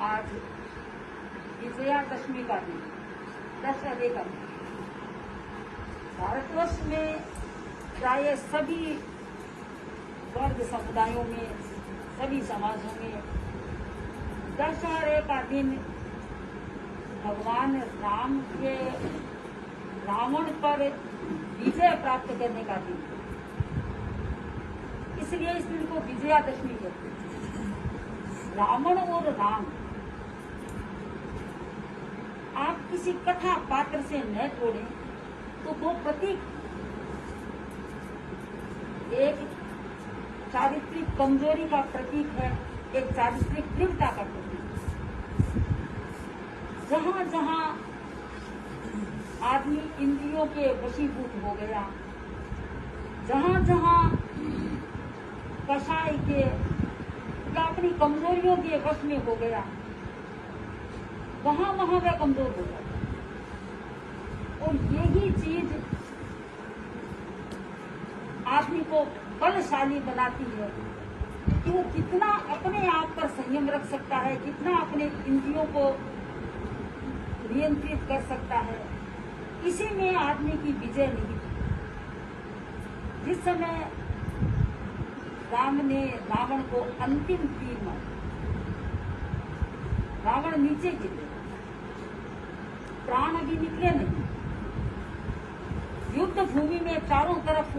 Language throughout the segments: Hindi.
आज विजयादशमी का दिन, दशहरे का दिन। भारतवर्ष में प्राय सभी वर्ग समुदायों में, सभी समाजों में दशहरे का दिन भगवान राम के रावण पर विजय प्राप्त करने का दिन, इसलिए इस दिन को विजयादशमी कहते हैं। रावण और राम, आप किसी कथा पात्र से न जोड़ें तो दो प्रतीक, एक चारित्रिक कमजोरी का प्रतीक है, एक चारित्रिक तीव्रता का प्रतीक। जहां जहां आदमी इंद्रियों के वशीभूत हो गया, जहां जहां कषाय के या अपनी कमजोरियों के वश में हो गया, वहां वहां वह कमजोर हो जाता है। और यही चीज आदमी को बलशाली बनाती है कि वो कितना अपने आप पर संयम रख सकता है, कितना अपने इंद्रियों को नियंत्रित कर सकता है। इसी में आदमी की विजय नहीं थी। जिस समय राम ने रावण को अंतिम तीर मारा, रावण नीचे गिरे, प्राण अभी निकले नहीं। युद्ध भूमि में चारों तरफ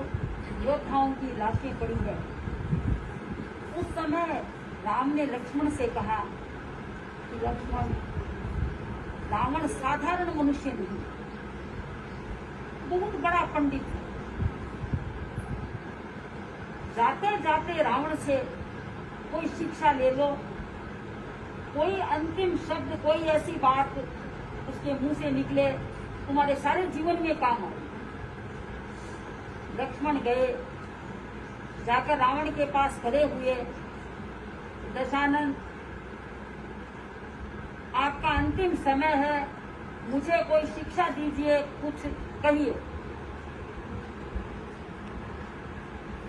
योद्धाओं की लाशें पड़ी है। उस समय राम ने लक्ष्मण से कहा कि लक्ष्मण, रावण साधारण मनुष्य नहीं, बहुत बड़ा पंडित है। जाते जाते रावण से कोई शिक्षा ले लो, कोई अंतिम शब्द, कोई ऐसी बात उसके मुंह से निकले तुम्हारे सारे जीवन में काम आए। लक्ष्मण गए, जाकर रावण के पास खड़े हुए, दशानन आपका अंतिम समय है, मुझे कोई शिक्षा दीजिए, कुछ कहिए।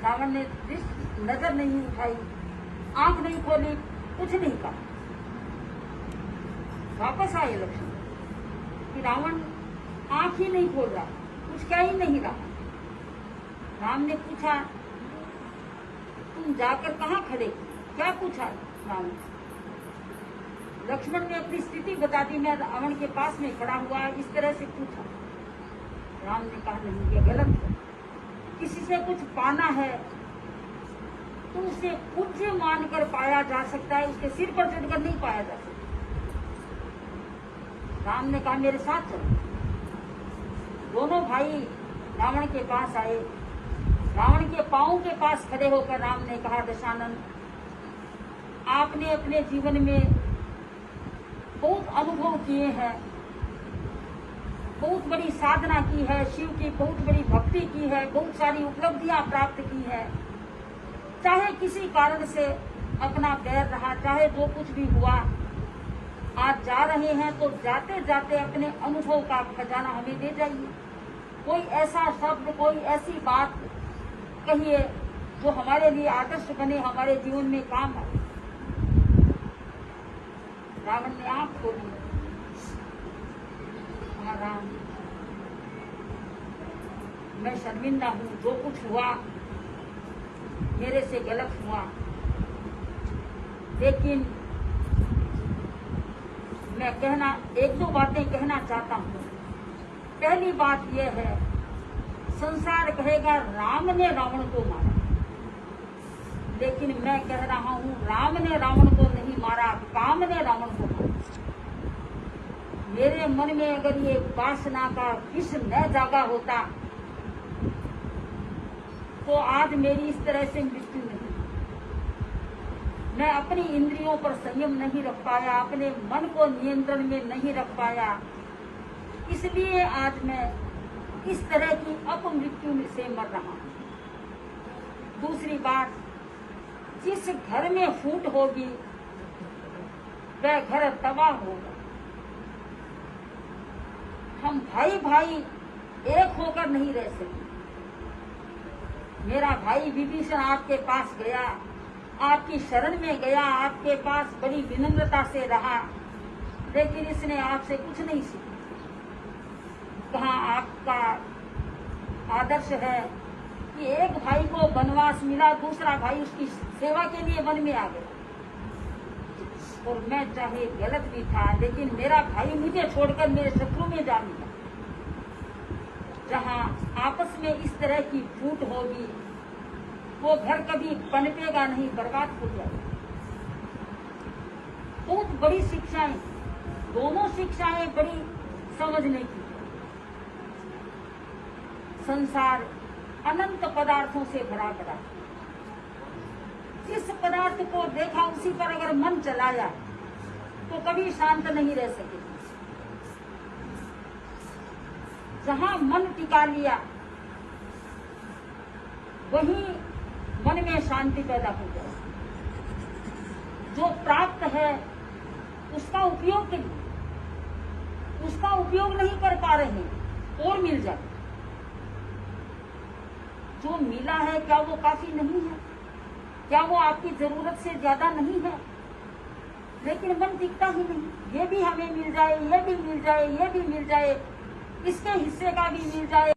रावण ने नजर नहीं उठाई, आंख नहीं खोली, कुछ नहीं कहा। वापस आए लक्ष्मण कि रावण आंख ही नहीं खोल रहा, कुछ कह ही नहीं रहा। राम ने पूछा, तुम जाकर कहाँ खड़े, क्या पूछा राम ने? लक्ष्मण ने अपनी स्थिति बता दी, मैं रावण के पास में खड़ा हुआ, इस तरह से पूछा। राम ने कहा, नहीं, ये गलत है। किसी से कुछ पाना है तो उसे पूज्य मानकर पाया जा सकता है, उसके सिर पर चढ़कर नहीं पाया जा सकता। राम ने कहा, मेरे साथ चलो। दोनों भाई रावण के पास आए। रावण के पांव के पास खड़े होकर राम ने कहा, दशानन, आपने अपने जीवन में बहुत अनुभव किए हैं, बहुत बड़ी साधना की है, शिव की बहुत बड़ी भक्ति की है, बहुत सारी उपलब्धियां प्राप्त की है। चाहे किसी कारण से अपना पैर रहा, चाहे जो कुछ भी हुआ, आज जा रहे हैं तो जाते जाते अपने अनुभव का खजाना हमें दे जाइए। कोई ऐसा शब्द, कोई ऐसी बात कहिए जो हमारे लिए आदर्श बने, हमारे जीवन में काम आए। रावण ने आंख खोली, राम, मैं शर्मिंदा हूं, जो कुछ हुआ मेरे से गलत हुआ, लेकिन मैं एक दो बातें कहना चाहता हूं। पहली बात यह है, संसार कहेगा राम ने रावण को मारा, लेकिन मैं कह रहा हूं राम ने रावण को नहीं मारा, काम ने रावण को मारा। मेरे मन में अगर ये वासना का विष न जागा होता तो आज मेरी इस तरह से मृत्यु नहीं। मैं अपनी इंद्रियों पर संयम नहीं रख पाया, अपने मन को नियंत्रण में नहीं रख पाया, इसलिए आज मैं इस तरह की अपमृत्यु से मर रहा हूं। दूसरी बात, जिस घर में फूट होगी वह घर तबाह होगा। हम भाई भाई एक होकर नहीं रह सकते। मेरा भाई विभीषण आपके पास गया, आपकी शरण में गया, आपके पास बड़ी विनम्रता से रहा, लेकिन इसने आपसे कुछ नहीं सीखा। कहाँ आपका आदर्श है कि एक भाई को वनवास मिला, दूसरा भाई उसकी सेवा के लिए वन में आ गया, और मैं चाहे गलत भी था लेकिन मेरा भाई मुझे छोड़कर मेरे शत्रु में जा मिला। जहाँ आपस में इस तरह की फूट होगी वो घर कभी पनपेगा नहीं, बर्बाद हो जाएगा। बहुत बड़ी शिक्षाएं, दोनों शिक्षाएं बड़ी समझने की। संसार अनंत पदार्थों से भरा पड़ा, जिस पदार्थ को देखा उसी पर अगर मन चलाया तो कभी शांत नहीं रह सके। जहां मन टिका लिया वहीं मन में शांति पैदा हो जाए। जो प्राप्त है उसका उपयोग करिए, उसका उपयोग नहीं कर पा रहे और मिल जाए। जो मिला है क्या वो काफी नहीं है? क्या वो आपकी जरूरत से ज्यादा नहीं है? लेकिन मन टिकता ही नहीं। ये भी हमें मिल जाए, ये भी मिल जाए, ये भी मिल जाए, इसके हिस्से का भी मिल जाए।